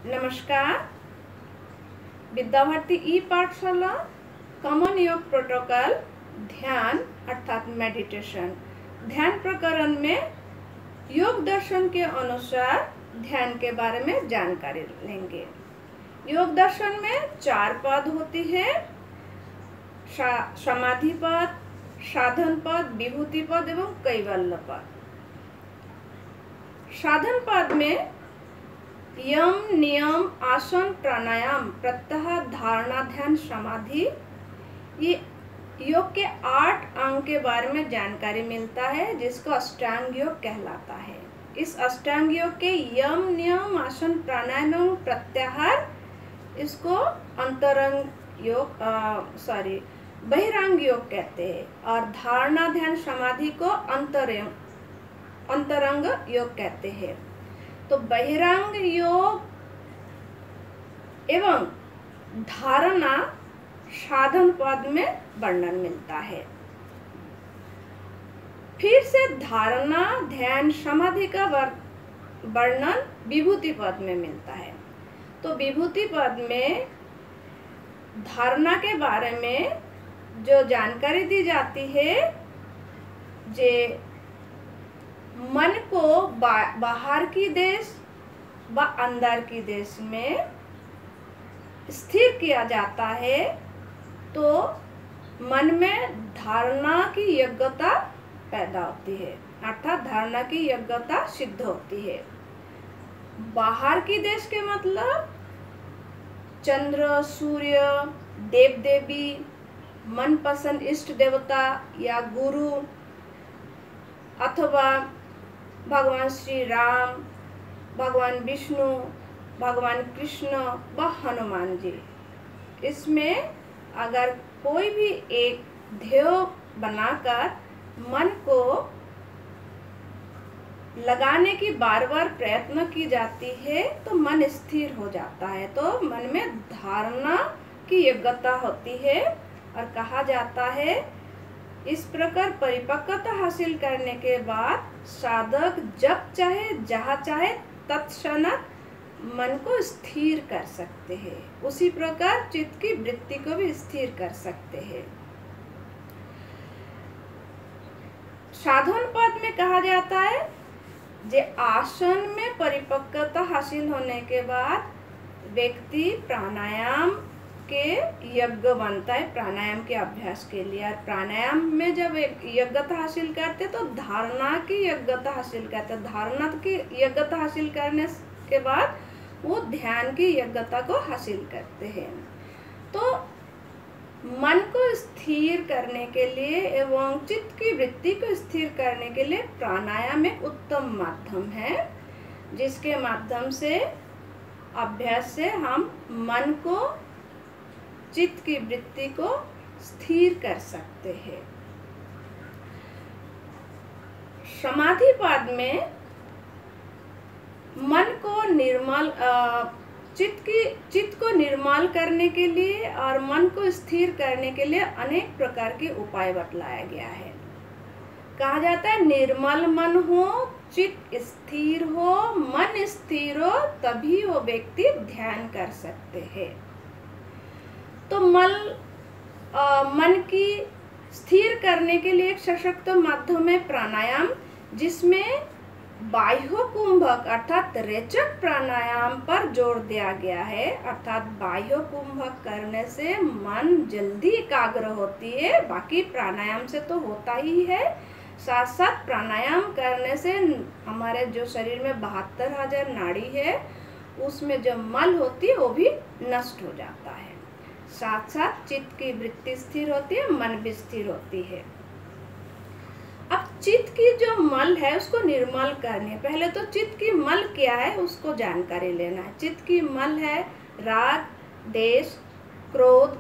नमस्कार। विद्या भारती ई पाठशाला कॉमन योग प्रोटोकॉल ध्यान अर्थात मेडिटेशन ध्यान प्रकरण में योग दर्शन के अनुसार ध्यान के बारे में जानकारी लेंगे। योग दर्शन में 4 पद होती है, समाधि पद, साधन पद, विभूति पद एवं कैवल्य पद। साधन पद में यम, नियम, आसन, प्राणायाम, प्रत्याहार, धारणा, ध्यान, समाधि, ये योग के 8 अंग के बारे में जानकारी मिलता है, जिसको अष्टांग योग कहलाता है। इस अष्टांग योग के यम, नियम, आसन, प्राणायाम एवं प्रत्याहार इसको अंतरंग योग बहिरंग योग कहते हैं और धारणा, ध्यान, समाधि को अंतरंग योग कहते हैं। तो बहिरंग योग एवं धारणा साधन पद में वर्णन मिलता है। फिर से धारणा, ध्यान, समाधि का वर्णन विभूति पद में मिलता है। तो विभूति पद में धारणा के बारे में जो जानकारी दी जाती है, जे मन को बाहर की देश व अंदर की देश में स्थिर किया जाता है, तो मन में धारणा की योग्यता पैदा होती है, अर्थात धारणा की योग्यता सिद्ध होती है। बाहर की देश के मतलब चंद्र, सूर्य, देव देवी, मनपसंद इष्ट देवता या गुरु अथवा भगवान श्री राम, भगवान विष्णु, भगवान कृष्ण व हनुमान जी। इसमें अगर कोई भी एक ध्येय बनाकर मन को लगाने की बार बार प्रयत्न की जाती है तो मन स्थिर हो जाता है। तो मन में धारणा की योग्यता होती है और कहा जाता है इस प्रकार परिपक्वता हासिल करने के बाद साधक जब चाहे जहाँ चाहे तत्क्षणात मन को स्थिर कर सकते हैं। उसी प्रकार चित्त की वृत्ति को भी स्थिर कर सकते हैं। साधन पद में कहा जाता है जे आसन में परिपक्वता हासिल होने के बाद व्यक्ति प्राणायाम के योग्य बनता है, प्राणायाम के अभ्यास के लिए। और प्राणायाम में जब एक योग्यता हासिल करते तो धारणा की योग्यता हासिल करते, धारणा की योग्यता हासिल करने के बाद वो ध्यान की योग्यता को हासिल करते हैं। तो मन को स्थिर करने के लिए एवं चित्त की वृत्ति को स्थिर करने के लिए प्राणायाम एक उत्तम माध्यम है, जिसके माध्यम से अभ्यास से हम मन को, चित्त की वृत्ति को स्थिर कर सकते हैं। समाधि पद में मन को निर्मल चित्त को निर्मल करने के लिए और मन को स्थिर करने के लिए अनेक प्रकार के उपाय बतलाया गया है। कहा जाता है निर्मल मन हो, चित्त स्थिर हो, मन स्थिर हो, तभी वो व्यक्ति ध्यान कर सकते हैं। तो मन की स्थिर करने के लिए एक सशक्त माध्यम है प्राणायाम, जिसमें बाह्य कुंभक अर्थात रेचक प्राणायाम पर जोर दिया गया है। अर्थात बाह्य कुंभक करने से मन जल्दी एकाग्र होती है, बाकी प्राणायाम से तो होता ही है। साथ साथ प्राणायाम करने से हमारे जो शरीर में 72,000 नाड़ी है, उसमें जो मल होती है वो भी नष्ट हो जाता है। साथ साथ चित्त की वृत्ति स्थिर होती है, मन भी स्थिर होती है। अब चित्त की जो मल है उसको निर्मल करने, पहले तो चित्त की मल क्या है उसको जानकारी लेना है। चित्त की मल है राग, द्वेष, क्रोध,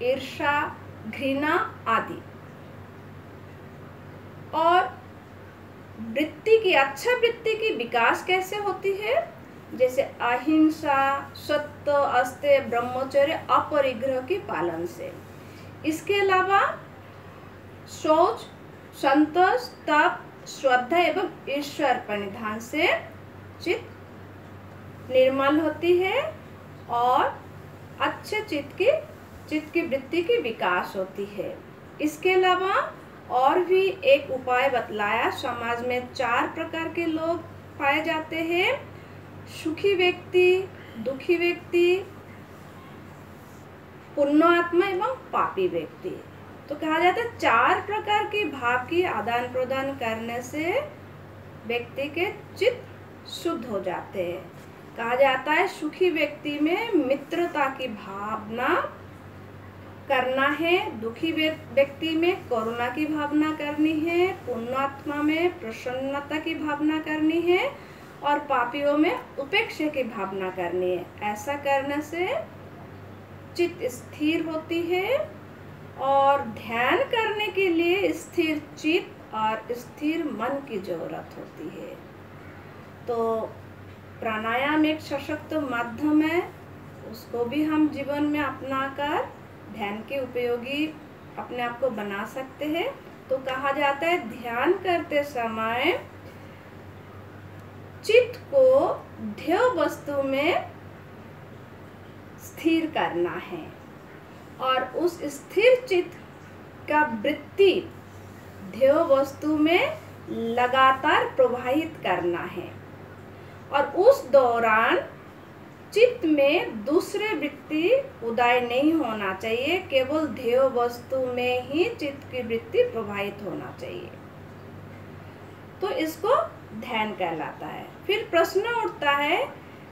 ईर्ष्या, घृणा आदि। और वृत्ति की, अच्छा वृत्ति की विकास कैसे होती है, जैसे अहिंसा, सत्य, अस्तेय, ब्रह्मचर्य, अपरिग्रह के पालन से। इसके अलावा शौच, संतोष, तप, श्रद्धा एवं ईश्वर परिधान से चित्त निर्मल होती है और अच्छे चित्त की वृत्ति की विकास होती है। इसके अलावा और भी एक उपाय बतलाया। समाज में 4 प्रकार के लोग पाए जाते हैं, सुखी व्यक्ति, दुखी व्यक्ति, पुण्यात्मा एवं पापी व्यक्ति। तो कहा जाता है 4 प्रकार के भाव की आदान प्रदान करने से व्यक्ति के चित्त शुद्ध हो जाते हैं। कहा जाता है सुखी व्यक्ति में मित्रता की भावना करना है, दुखी व्यक्ति में करुणा की भावना करनी है, पुण्यात्मा में प्रसन्नता की भावना करनी है और पापियों में उपेक्षा की भावना करनी है। ऐसा करने से चित्त स्थिर होती है और ध्यान करने के लिए स्थिर चित्त और स्थिर मन की जरूरत होती है। तो प्राणायाम एक सशक्त माध्यम है, उसको भी हम जीवन में अपनाकर ध्यान के उपयोगी अपने आप को बना सकते हैं। तो कहा जाता है ध्यान करते समय चित्त को ध्येय वस्तु में स्थिर करना है और उस स्थिर चित्त का वृत्ति ध्येय वस्तु में लगातार प्रवाहित करना है और उस दौरान चित्त में दूसरे वृत्ति उदय नहीं होना चाहिए, केवल ध्येय वस्तु में ही चित्त की वृत्ति प्रवाहित होना चाहिए। तो इसको ध्यान कहलाता है। फिर प्रश्न उठता है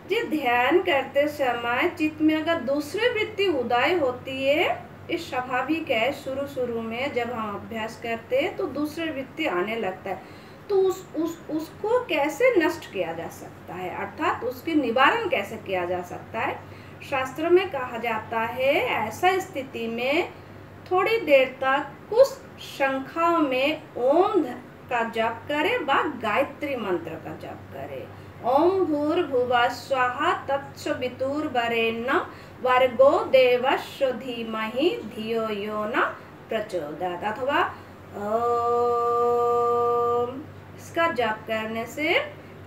कि ध्यान करते समय चित्त में अगर दूसरी वृत्ति उदय होती है, ये स्वाभाविक है। शुरू में जब हम अभ्यास करते हैं तो दूसरी वृत्ति आने लगता है, तो उसको कैसे नष्ट किया जा सकता है, अर्थात उसके निवारण कैसे किया जा सकता है। शास्त्र में कहा जाता है ऐसा स्थिति में थोड़ी देर तक कुछ संख्याओं में ओम का जप करे व गायत्री मंत्र का जप करे। ओम भूर्भुवः स्वः तत्सवितुर्वरेण्यं भर्गो देवस्य धीमहि धियो यो न प्रचोदयात्, अथवा इसका जाप करने से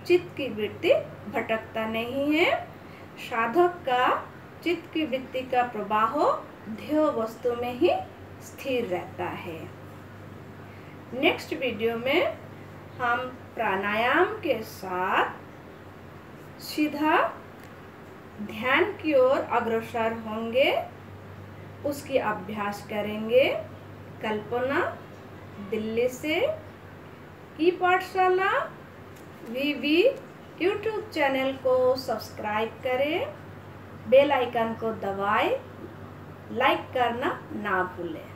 चित्त की वृत्ति भटकता नहीं है। साधक का चित्त की वृत्ति का प्रवाह ध्येय वस्तु में ही स्थिर रहता है। नेक्स्ट वीडियो में हम प्राणायाम के साथ सीधा ध्यान की ओर अग्रसर होंगे, उसकी अभ्यास करेंगे। कल्पना, दिल्ली से। ई पाठशाला वीवी यूट्यूब चैनल को सब्सक्राइब करें, बेल आइकन को दबाएं, लाइक करना ना भूलें।